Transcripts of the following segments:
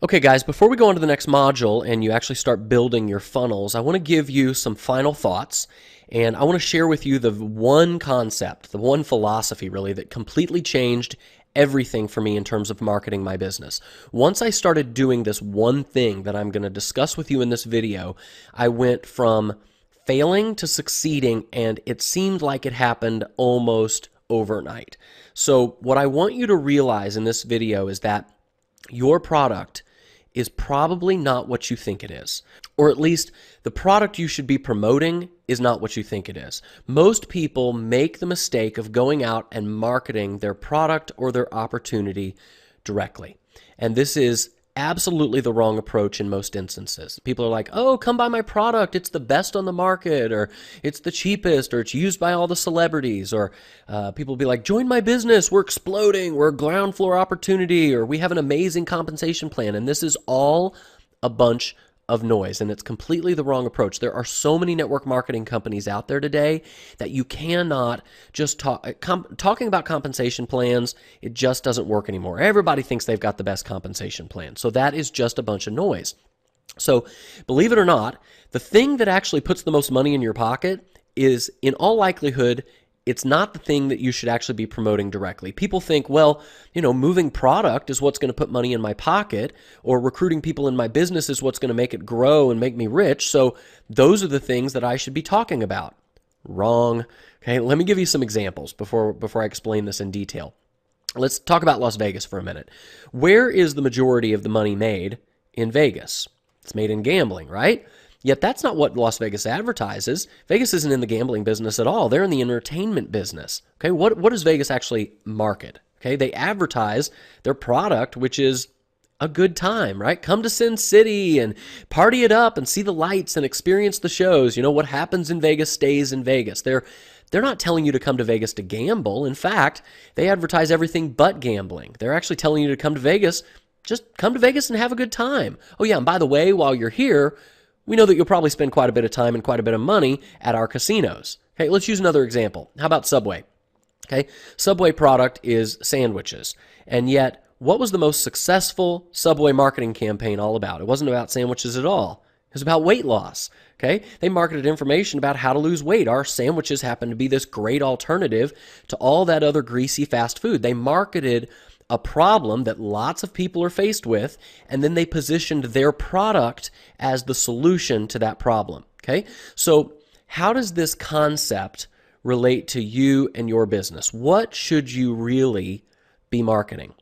Okay, guys, before we go on to the next module and you actually start building your funnels, I want to give you some final thoughts, and I want to share with you the one concept, the one philosophy really that completely changed everything for me in terms of marketing my business. Once I started doing this one thing that I'm going to discuss with you in this video, I went from failing to succeeding, and it seemed like it happened almost overnight. So what I want you to realize in this video is that your product is probably not what you think it is. Or at least the product you should be promoting is not what you think it is. Most people make the mistake of going out and marketing their product or their opportunity directly. And this is absolutely the wrong approach in most instances. People are like, oh, come buy my product. It's the best on the market, or it's the cheapest, or it's used by all the celebrities, or people will be like, join my business. We're exploding. We're a ground floor opportunity, or we have an amazing compensation plan. And this is all a bunch of noise, and it's completely the wrong approach. There are so many network marketing companies out there today that you cannot just talking about compensation plans. It just doesn't work anymore. Everybody thinks they've got the best compensation plan. So that is just a bunch of noise. So believe it or not, the thing that actually puts the most money in your pocket is, in all likelihood, it's not the thing that you should actually be promoting directly. People think, well, moving product is what's going to put money in my pocket, or recruiting people in my business is what's going to make it grow and make me rich. So those are the things that I should be talking about. Wrong. Okay, let me give you some examples before I explain this in detail. Let's talk about Las Vegas for a minute. Where is the majority of the money made in Vegas? It's made in gambling, right? Yet that's not what Las Vegas advertises. Vegas isn't in the gambling business at all. They're in the entertainment business. Okay, what does Vegas actually market? Okay, they advertise their product, which is a good time, right? Come to Sin City and party it up and see the lights and experience the shows. What happens in Vegas stays in Vegas. They're not telling you to come to Vegas to gamble. In fact, they advertise everything but gambling. They're actually telling you to come to Vegas, just come to Vegas and have a good time. Oh yeah, and by the way, while you're here, we know that you'll probably spend quite a bit of time and quite a bit of money at our casinos. Okay, let's use another example. How about Subway? Okay, Subway product is sandwiches. And yet, what was the most successful Subway marketing campaign all about? It wasn't about sandwiches at all. It was about weight loss. Okay, they marketed information about how to lose weight. Our sandwiches happen to be this great alternative to all that other greasy fast food. They marketed a problem that lots of people are faced with, and then they positioned their product as the solution to that problem. Okay, so how does this concept relate to you and your business? What should you really be marketing?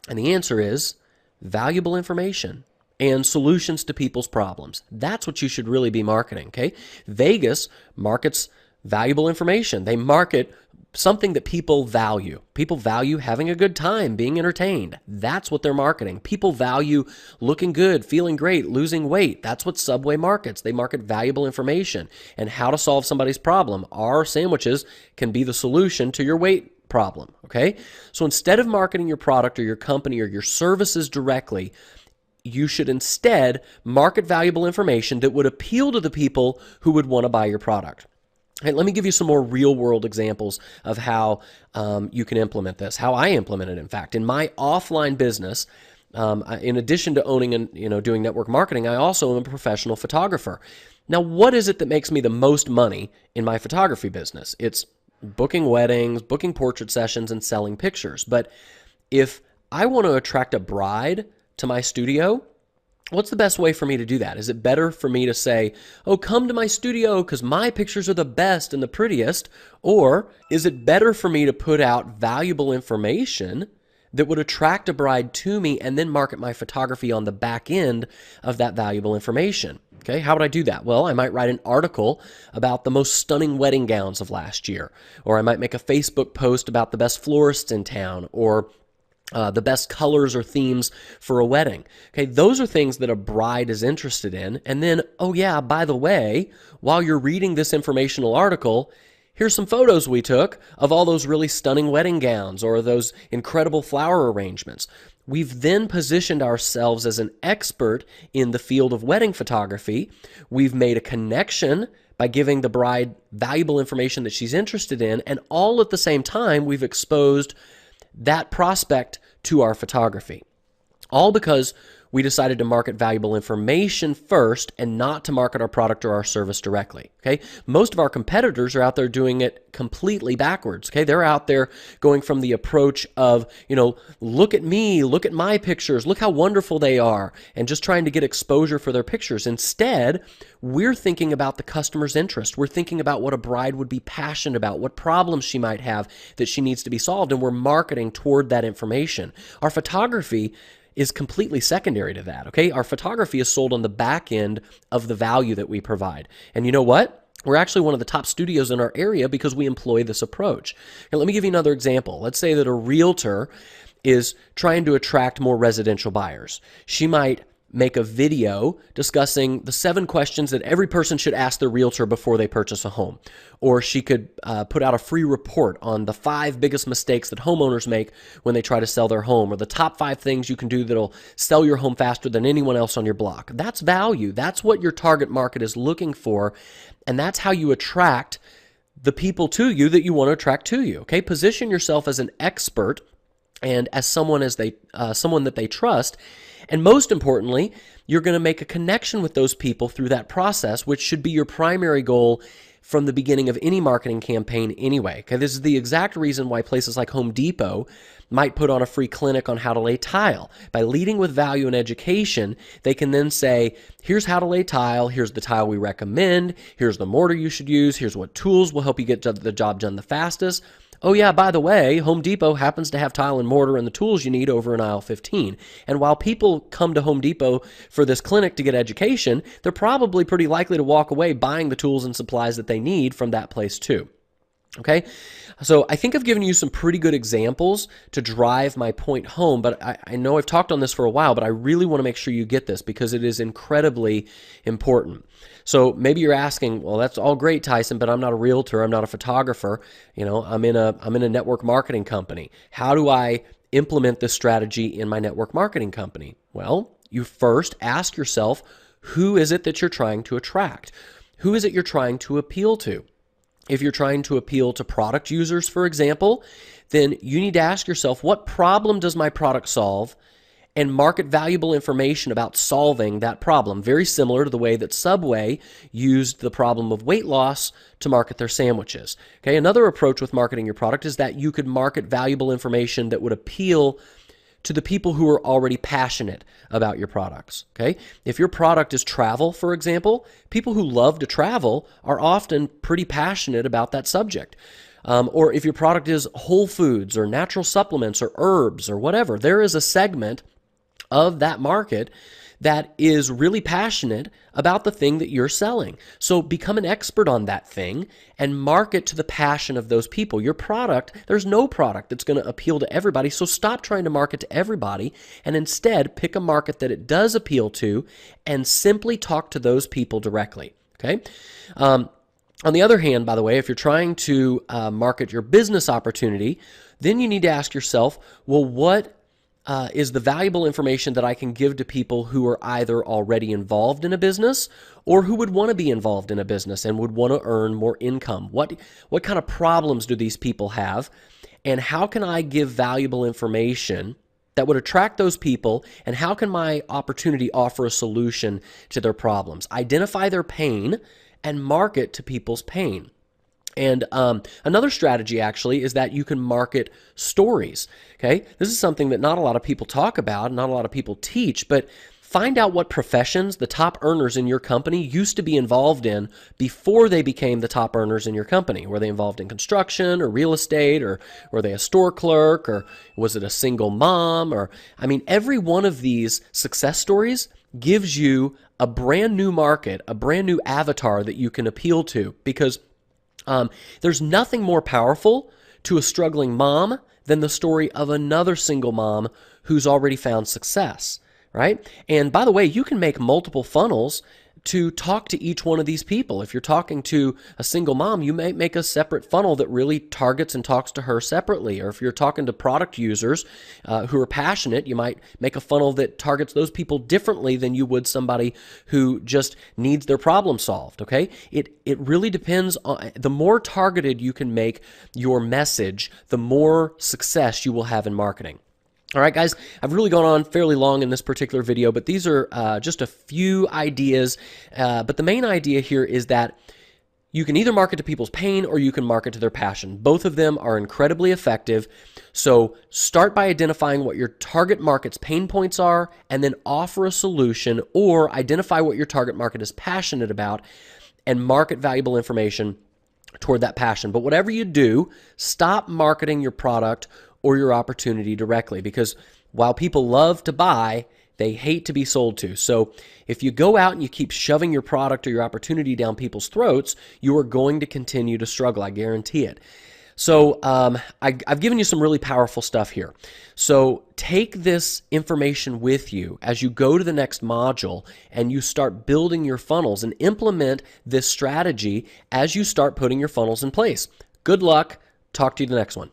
And the answer is valuable information and solutions to people's problems. That's what you should really be marketing. Okay, Vegas markets valuable information. They market something that people value. People value having a good time, being entertained. That's what they're marketing. People value looking good, feeling great, losing weight. That's what Subway markets. They market valuable information and how to solve somebody's problem. Our sandwiches can be the solution to your weight problem, okay? So instead of marketing your product or your company or your services directly, you should instead market valuable information that would appeal to the people who would want to buy your product. Hey, let me give you some more real-world examples of how you can implement this, how I implement it, in fact. In my offline business, in addition to owning and doing network marketing, I also am a professional photographer. Now, what is it that makes me the most money in my photography business? It's booking weddings, booking portrait sessions, and selling pictures. But if I want to attract a bride to my studio, what's the best way for me to do that? Is it better for me to say, oh, come to my studio because my pictures are the best and the prettiest? Or is it better for me to put out valuable information that would attract a bride to me and then market my photography on the back end of that valuable information? Okay, how would I do that? Well, I might write an article about the most stunning wedding gowns of last year. Or I might make a Facebook post about the best florists in town, or the best colors or themes for a wedding. Okay, those are things that a bride is interested in. And then, oh yeah, by the way, while you're reading this informational article, here's some photos we took of all those really stunning wedding gowns or those incredible flower arrangements. We've then positioned ourselves as an expert in the field of wedding photography. We've made a connection by giving the bride valuable information that she's interested in, and all at the same time, we've exposed that prospect to our photography. All because we decided to market valuable information first and not to market our product or our service directly. Okay. Most of our competitors are out there doing it completely backwards. Okay. They're out there going from the approach of, look at me, look at my pictures, look how wonderful they are, and just trying to get exposure for their pictures. Instead, we're thinking about the customer's interest. We're thinking about what a bride would be passionate about, what problems she might have that she needs to be solved, and we're marketing toward that information. Our photography is completely secondary to that, okay? Our photography is sold on the back end of the value that we provide. And you know what? We're actually one of the top studios in our area because we employ this approach. Now, let me give you another example. Let's say that a realtor is trying to attract more residential buyers. She might make a video discussing the 7 questions that every person should ask their realtor before they purchase a home. Or she could put out a free report on the 5 biggest mistakes that homeowners make when they try to sell their home, or the top 5 things you can do that'll sell your home faster than anyone else on your block. That's value. That's what your target market is looking for, and that's how you attract the people to you that you want to attract to you. Okay, position yourself as an expert and as someone that they trust. And most importantly, you're going to make a connection with those people through that process, which should be your primary goal from the beginning of any marketing campaign anyway. Okay, this is the exact reason why places like Home Depot might put on a free clinic on how to lay tile. By leading with value and education, they can then say, here's how to lay tile, here's the tile we recommend, here's the mortar you should use, here's what tools will help you get the job done the fastest. Oh yeah, by the way, Home Depot happens to have tile and mortar and the tools you need over in aisle 15. And while people come to Home Depot for this clinic to get education, they're probably pretty likely to walk away buying the tools and supplies that they need from that place too. Okay, so I think I've given you some pretty good examples to drive my point home, but I know I've talked on this for a while, but I really want to make sure you get this because it is incredibly important. So maybe you're asking, well, that's all great, Tyson, but I'm not a realtor, I'm not a photographer, I'm in a network marketing company. How do I implement this strategy in my network marketing company? Well, you first ask yourself, who is it that you're trying to attract? Who is it you're trying to appeal to? If you're trying to appeal to product users, for example, then you need to ask yourself, what problem does my product solve? And market valuable information about solving that problem. Very similar to the way that Subway used the problem of weight loss to market their sandwiches. Okay, another approach with marketing your product is that you could market valuable information that would appeal to the people who are already passionate about your products, okay? If your product is travel, for example, people who love to travel are often pretty passionate about that subject. Or if your product is whole foods or natural supplements or herbs or whatever, there is a segment of that market that is really passionate about the thing that you're selling. So become an expert on that thing and market to the passion of those people. Your product, there's no product that's going to appeal to everybody, so stop trying to market to everybody and instead pick a market that it does appeal to and simply talk to those people directly, okay? On the other hand, by the way, if you're trying to market your business opportunity, then you need to ask yourself, well, what is the valuable information that I can give to people who are either already involved in a business or who would want to be involved in a business and would want to earn more income? What kind of problems do these people have? And how can I give valuable information that would attract those people? And how can my opportunity offer a solution to their problems? Identify their pain and market to people's pain. And another strategy actually is that you can market stories, okay? This is something that not a lot of people talk about, not a lot of people teach, but find out what professions the top earners in your company used to be involved in before they became the top earners in your company. Were they involved in construction or real estate, or were they a store clerk, or was it a single mom? Every one of these success stories gives you a brand new market, a brand new avatar that you can appeal to, because there's nothing more powerful to a struggling mom than the story of another single mom who's already found success, right? And by the way, you can make multiple funnels to talk to each one of these people. If you're talking to a single mom, you may make a separate funnel that really targets and talks to her separately. Or if you're talking to product users who are passionate, you might make a funnel that targets those people differently than you would somebody who just needs their problem solved, okay? It really depends on, the more targeted you can make your message, the more success you will have in marketing. All right, guys, I've really gone on fairly long in this particular video, but these are just a few ideas. But the main idea here is that you can either market to people's pain or you can market to their passion. Both of them are incredibly effective. So start by identifying what your target market's pain points are and then offer a solution, or identify what your target market is passionate about and market valuable information toward that passion. But whatever you do, stop marketing your product or your opportunity directly, because while people love to buy, they hate to be sold to. So if you go out and you keep shoving your product or your opportunity down people's throats, you are going to continue to struggle. I guarantee it. So I've given you some really powerful stuff here. So take this information with you as you go to the next module and you start building your funnels, and implement this strategy as you start putting your funnels in place. Good luck. Talk to you the next one.